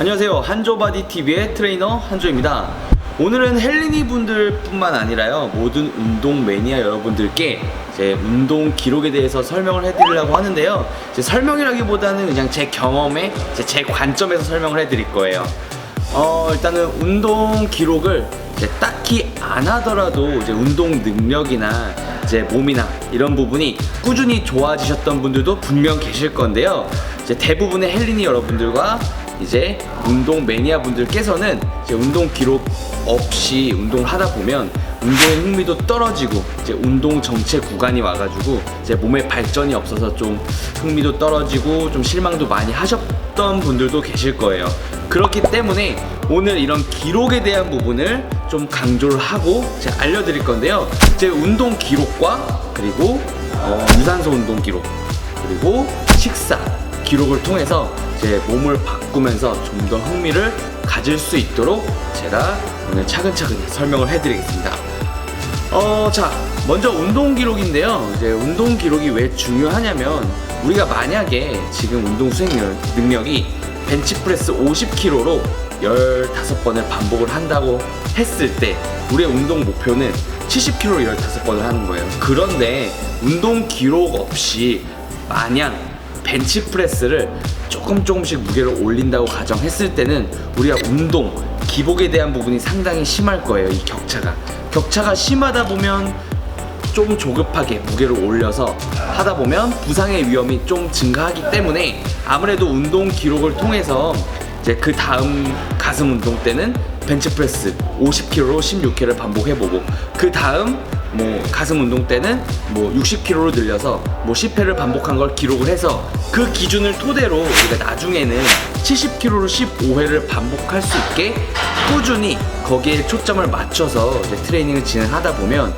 안녕하세요. 한조바디TV의 트레이너 한조입니다. 오늘은 헬린이 분들 뿐만 아니라요, 모든 운동 매니아 여러분들께 제 운동 기록에 대해서 설명을 해드리려고 하는데요, 제 설명이라기보다는 그냥 제 경험에 제 관점에서 설명을 해드릴 거예요. 일단은 운동 기록을 이제 딱히 안 하더라도 이제 운동 능력이나 이제 몸이나 이런 부분이 꾸준히 좋아지셨던 분들도 분명 계실 건데요, 이제 대부분의 헬린이 여러분들과 이제 운동 매니아 분들께서는 이제 운동 기록 없이 운동을 하다 보면 운동의 흥미도 떨어지고 이제 운동 정체 구간이 와가지고 이제 몸에 발전이 없어서 좀 흥미도 떨어지고 좀 실망도 많이 하셨던 분들도 계실 거예요. 그렇기 때문에 오늘 이런 기록에 대한 부분을 좀 강조를 하고 제가 알려드릴 건데요, 제 운동 기록과 그리고 유산소 운동 기록 그리고 식사 기록을 통해서 제 몸을 바꾸면서 좀 더 흥미를 가질 수 있도록 제가 오늘 차근차근 설명을 해드리겠습니다. 자, 먼저 운동 기록인데요. 이제 운동 기록이 왜 중요하냐면, 우리가 만약에 지금 운동 수행 능력이 벤치프레스 50kg로 15번을 반복을 한다고 했을 때 우리의 운동 목표는 70kg로 15번을 하는 거예요. 그런데 운동 기록 없이 마냥 벤치프레스를 조금씩 무게를 올린다고 가정했을 때는 우리가 운동 기복에 대한 부분이 상당히 심할 거예요. 이 격차가 심하다 보면 좀 조급하게 무게를 올려서 하다 보면 부상의 위험이 좀 증가하기 때문에 아무래도 운동 기록을 통해서 이제 그 다음 가슴 운동 때는 벤치프레스 50kg로 16회를 반복해보고, 그 다음 가슴 운동 때는 60kg로 늘려서 10회를 반복한 걸 기록을 해서 그 기준을 토대로 우리가 나중에는 70kg로 15회를 반복할 수 있게 꾸준히 거기에 초점을 맞춰서 이제 트레이닝을 진행하다 보면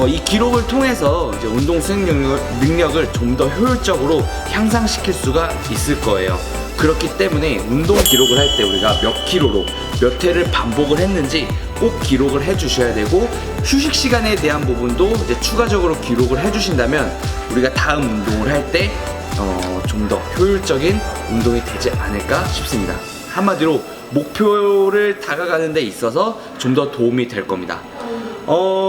이 기록을 통해서 이제 운동 수행 능력을 좀 더 효율적으로 향상시킬 수가 있을 거예요. 그렇기 때문에 운동 기록을 할 때 우리가 몇 킬로로 몇 회를 반복을 했는지 꼭 기록을 해주셔야 되고, 휴식 시간에 대한 부분도 이제 추가적으로 기록을 해주신다면 우리가 다음 운동을 할 때 좀 더 효율적인 운동이 되지 않을까 싶습니다. 한마디로 목표를 다가가는 데 있어서 좀 더 도움이 될 겁니다.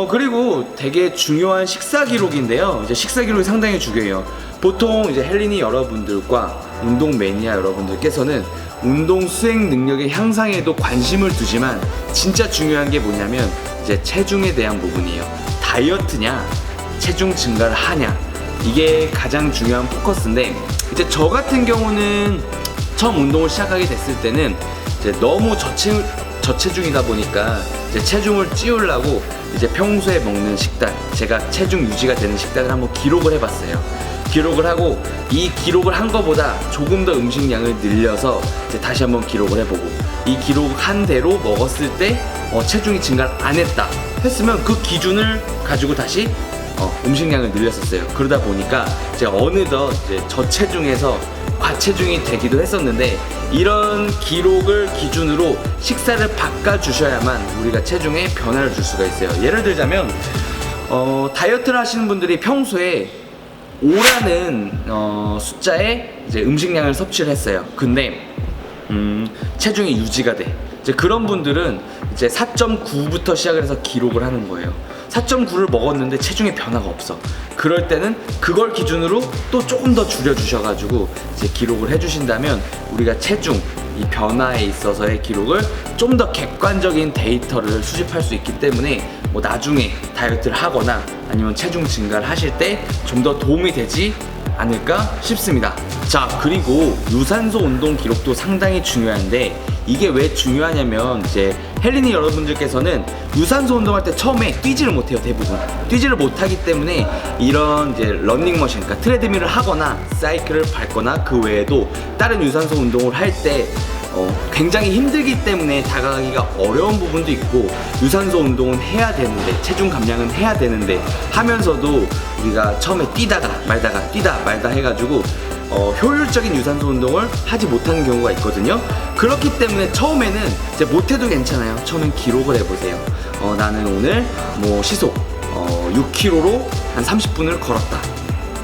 그리고 되게 중요한 식사 기록인데요. 이제 식사 기록이 상당히 중요해요. 보통 이제 헬린이 여러분들과 운동 매니아 여러분들께서는 운동 수행 능력의 향상에도 관심을 두지만 진짜 중요한 게 뭐냐면 이제 체중에 대한 부분이에요. 다이어트냐, 체중 증가를 하냐, 이게 가장 중요한 포커스인데, 이제 저 같은 경우는 처음 운동을 시작하게 됐을 때는 이제 너무 저체중이다 보니까 이제 체중을 찌우려고 이제 평소에 먹는 식단, 제가 체중 유지가 되는 식단을 한번 기록을 해봤어요. 기록을 하고 이 기록을 한 거보다 조금 더 음식량을 늘려서 이제 다시 한번 기록을 해보고, 이 기록한 대로 먹었을 때 체중이 증가를 안 했다 했으면 그 기준을 가지고 다시 음식량을 늘렸었어요. 그러다 보니까 제가 어느덧 이제 저체중에서 과체중이 되기도 했었는데, 이런 기록을 기준으로 식사를 바꿔주셔야만 우리가 체중에 변화를 줄 수가 있어요. 예를 들자면 다이어트를 하시는 분들이 평소에 5라는 숫자의 이제 음식량을 섭취를 했어요. 근데 체중이 유지가 돼. 이제 그런 분들은 이제 4.9부터 시작을 해서 기록을 하는 거예요. 4.9를 먹었는데 체중에 변화가 없어. 그럴 때는 그걸 기준으로 또 조금 더 줄여주셔가지고 이제 기록을 해주신다면 우리가 체중, 이 변화에 있어서의 기록을 좀 더 객관적인 데이터를 수집할 수 있기 때문에 나중에 다이어트를 하거나 아니면 체중 증가를 하실 때 좀 더 도움이 되지 않을까 싶습니다. 자, 그리고 유산소 운동 기록도 상당히 중요한데, 이게 왜 중요하냐면 이제 헬린이 여러분들께서는 유산소 운동할 때 처음에 뛰지를 못해요. 대부분 뛰지를 못하기 때문에 이런 이제 러닝머신, 그러니까 트레드밀을 하거나 사이클을 밟거나 그 외에도 다른 유산소 운동을 할 때 굉장히 힘들기 때문에 다가가기가 어려운 부분도 있고, 유산소 운동은 해야 되는데, 체중 감량은 해야 되는데 하면서도 우리가 처음에 뛰다 말다 해가지고 효율적인 유산소 운동을 하지 못하는 경우가 있거든요. 그렇기 때문에 처음에는 이제 못해도 괜찮아요. 처음엔 기록을 해보세요. 나는 오늘 시속 6km로 한 30분을 걸었다.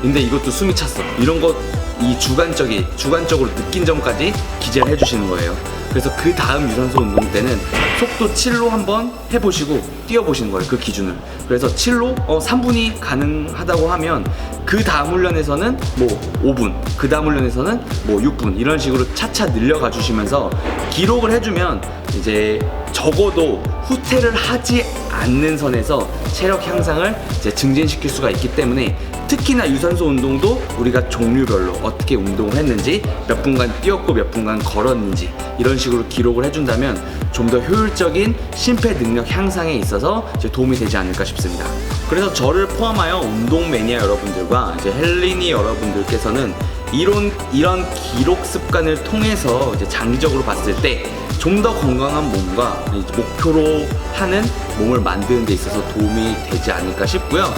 근데 이것도 숨이 찼어. 이런 거 이 주관적으로 느낀 점까지 기재를 해주시는 거예요. 그래서 그 다음 유산소 운동 때는 속도 7로 한번 해보시고 뛰어보시는 거예요. 그 기준을. 그래서 7로 3분이 가능하다고 하면 그 다음 훈련에서는 뭐 5분, 그 다음 훈련에서는 뭐 6분 이런 식으로 차차 늘려가 주시면서 기록을 해주면 이제 적어도 후퇴를 하지 않는 선에서 체력 향상을 이제 증진시킬 수가 있기 때문에, 특히나 유산소 운동도 우리가 종류별로 어떻게 운동을 했는지, 몇 분간 뛰었고 몇 분간 걸었는지 이런 식으로 기록을 해준다면 좀 더 효율적인 심폐 능력 향상에 있어서 이제 도움이 되지 않을까 싶습니다. 그래서 저를 포함하여 운동 매니아 여러분들과 이제 헬린이 여러분들께서는 이런 기록 습관을 통해서 이제 장기적으로 봤을 때 좀 더 건강한 몸과 목표로 하는 몸을 만드는 데 있어서 도움이 되지 않을까 싶고요.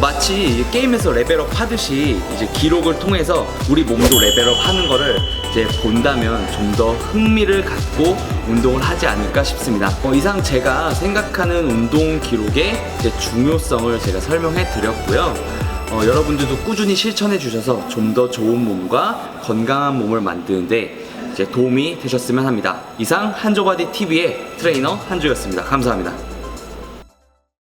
마치 게임에서 레벨업 하듯이 이제 기록을 통해서 우리 몸도 레벨업 하는 거를 이제 본다면 좀 더 흥미를 갖고 운동을 하지 않을까 싶습니다. 이상 제가 생각하는 운동 기록의 이제 중요성을 제가 설명해 드렸고요. 여러분들도 꾸준히 실천해 주셔서 좀 더 좋은 몸과 건강한 몸을 만드는데 이제 도움이 되셨으면 합니다. 이상 한조바디 TV의 트레이너 한조였습니다. 감사합니다.